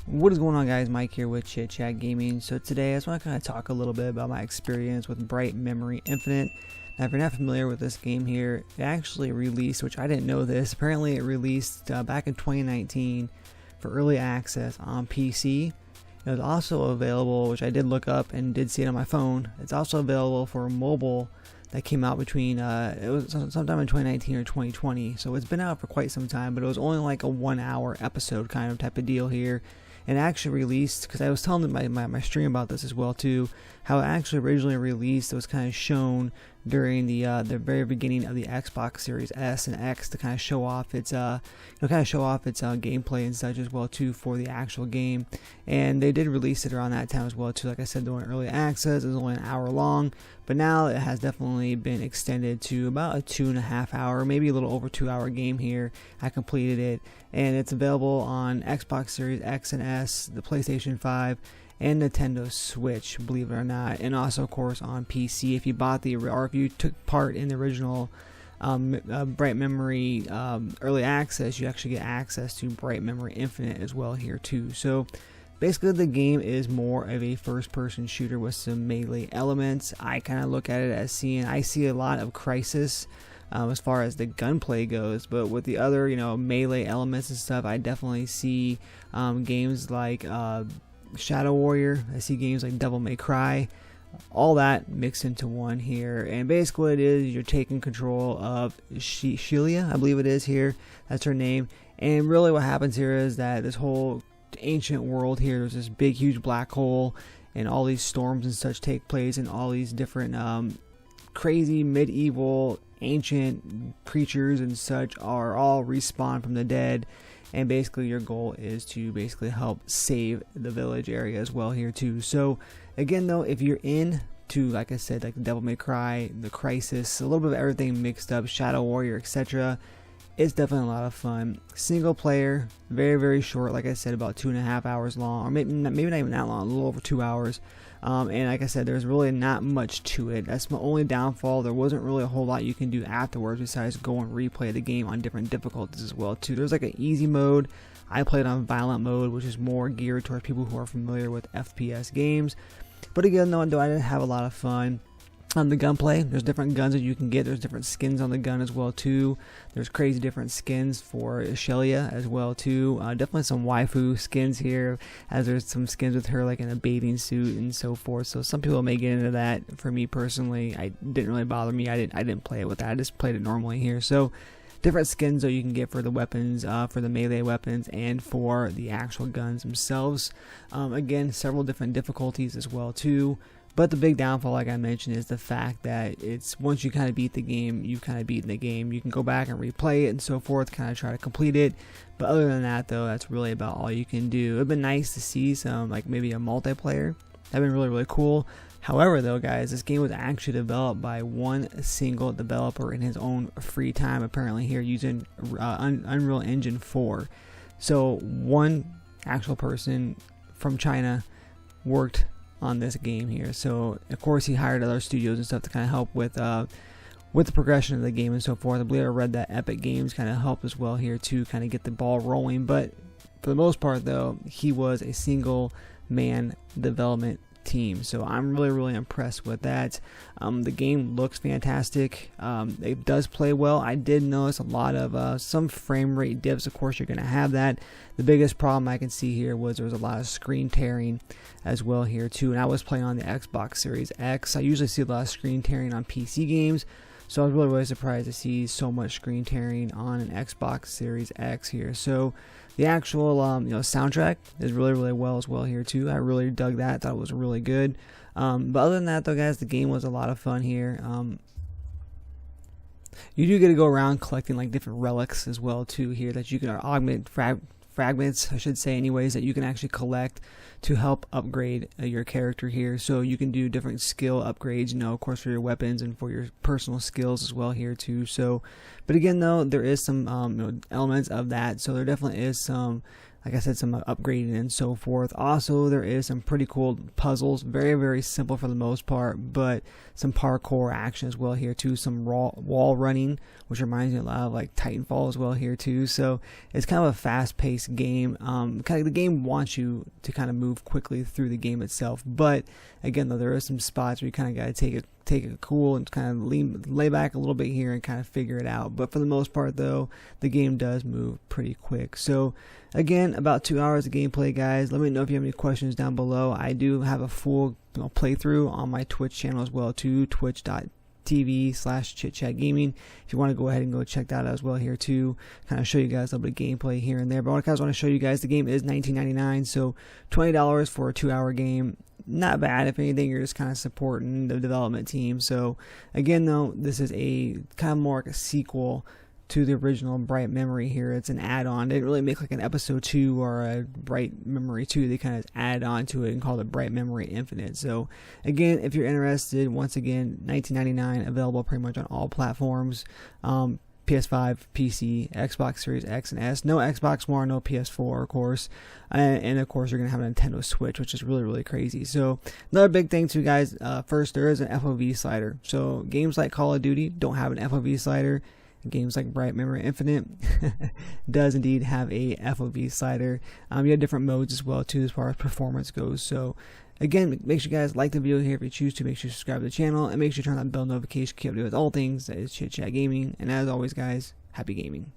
What is going on, guys? Mike here with Chit Chat Gaming. So today I just want to kind of talk a little bit about my experience with Bright Memory Infinite. Now, if you're not familiar with this game here, it actually released, which I didn't know this, apparently it released back in 2019 for early access on PC. It was also available, which I did look up and did see it on my phone. It's also available for mobile. That came out between it was sometime in 2019 or 2020, so it's been out for quite some time, but it was only like a 1 hour episode kind of type of deal here. And actually released, because I was telling my stream about this as well too, how it actually originally released. It was kind of shown during the very beginning of the Xbox Series S and X to kind of show off its gameplay and such as well too for the actual game. And they did release it around that time as well too. Like I said, during early access, it was only an hour long, but now it has definitely been extended to about a 2.5 hour, maybe a little over 2 hour game here. I completed it, and it's available on Xbox Series X and S, the PlayStation 5, and Nintendo Switch, believe it or not, and also of course on PC. If you bought or if you took part in the original Bright Memory early access, you actually get access to Bright Memory Infinite as well here too. So basically the game is more of a first-person shooter with some melee elements. I kind of look at it as I see a lot of Crysis as far as the gunplay goes, but with the other melee elements and stuff, I definitely see games like Shadow Warrior. I see games like Devil May Cry, all that mixed into one here. And basically what it is, you're taking control of Shelia, I believe it is here, that's her name. And really what happens here is that this whole ancient world here, there's this big huge black hole, and all these storms and such take place, and all these different crazy medieval ancient creatures and such are all respawned from the dead. And basically your goal is to basically help save the village area as well here too. So again though, if you're into, like I said, like the Devil May Cry, the Crysis, a little bit of everything mixed up, Shadow Warrior, etc., it's definitely a lot of fun. Single player, very short, like I said, about 2.5 hours long, or maybe not even that long, a little over 2 hours. And like I said, there's really not much to it. That's my only downfall. There wasn't really a whole lot you can do afterwards besides go and replay the game on different difficulties as well too. There's like an easy mode. I played on violent mode, which is more geared towards people who are familiar with FPS games. But again, though, I didn't have a lot of fun. The gunplay, there's different guns that you can get. There's different skins on the gun as well too. There's crazy different skins for Shelia as well too. Definitely some waifu skins here, as there's some skins with her like in a bathing suit and so forth. So some people may get into that. For me personally, I didn't really bother me. I didn't play it with that. I just played it normally here. So different skins that you can get for the weapons, for the melee weapons, and for the actual guns themselves. Again, several different difficulties as well too. But the big downfall, like I mentioned, is the fact that it's once you kind of beat the game, you've kind of beaten the game. You can go back and replay it and so forth, kind of try to complete it. But other than that, though, that's really about all you can do. It'd been nice to see some, like maybe a multiplayer. That'd been really cool. However, though, guys, this game was actually developed by one single developer in his own free time, apparently here using Unreal Engine 4. So one actual person from China worked on this game here. So of course he hired other studios and stuff to kind of help with the progression of the game and so forth. I believe I read that Epic Games kind of helped as well here to kind of get the ball rolling. But for the most part, though, he was a single man development team, so I'm really impressed with that. The game looks fantastic. It does play well. I did notice a lot of some frame rate dips. Of course, you're going to have that. The biggest problem I can see here was there was a lot of screen tearing as well here too, and I was playing on the Xbox Series X. I usually see a lot of screen tearing on PC games, so I was really surprised to see so much screen tearing on an Xbox Series X here. So the actual soundtrack is really well as well here too. I really dug that. Thought it was really good. But other than that, though, guys, the game was a lot of fun here. You do get to go around collecting like different relics as well too here that you can augment fragments, I should say, anyways, that you can actually collect to help upgrade your character here. So you can do different skill upgrades, of course, for your weapons and for your personal skills as well here too. So, but again, though, there is some elements of that. So there definitely is some like I said, some upgrading and so forth. Also, there is some pretty cool puzzles, very simple for the most part, but some parkour action as well here too. Some raw wall running, which reminds me a lot of like Titanfall as well here too. So it's kind of a fast-paced game. Kind of the game wants you to kind of move quickly through the game itself, but again, though, there are some spots where you kind of got to take it cool and kind of lay back a little bit here and kind of figure it out. But for the most part, though, the game does move pretty quick. So again, about 2 hours of gameplay, guys. Let me know if you have any questions down below. I do have a full playthrough on my Twitch channel as well too, twitch.tv/chitchatgaming. If you want to go ahead and go check that out as well here too, kind of show you guys a little bit of gameplay here and there. But I guys want to show you guys the game is $19.99, so $20 for a 2-hour game. Not bad. If anything, you're just kind of supporting the development team. So again, though, this is a kind of more like a sequel to the original Bright Memory here. It's an add-on. They didn't really make like an episode 2 or a Bright Memory 2. They kind of add on to it and call it Bright Memory Infinite. So again, if you're interested, once again, $19.99, available pretty much on all platforms. PS5, PC, Xbox Series X and S. No Xbox One, no PS4, of course. And of course, you're going to have a Nintendo Switch, which is really crazy. So another big thing too, guys. First, there is an FOV slider. So games like Call of Duty don't have an FOV slider. Games like Bright Memory Infinite does indeed have a FOV slider. You have different modes as well too as far as performance goes. So again, make sure you guys like the video here if you choose to. Make sure you subscribe to the channel and make sure you turn on that bell notification to keep up with all things that is Chit Chat Gaming. And as always, guys, happy gaming.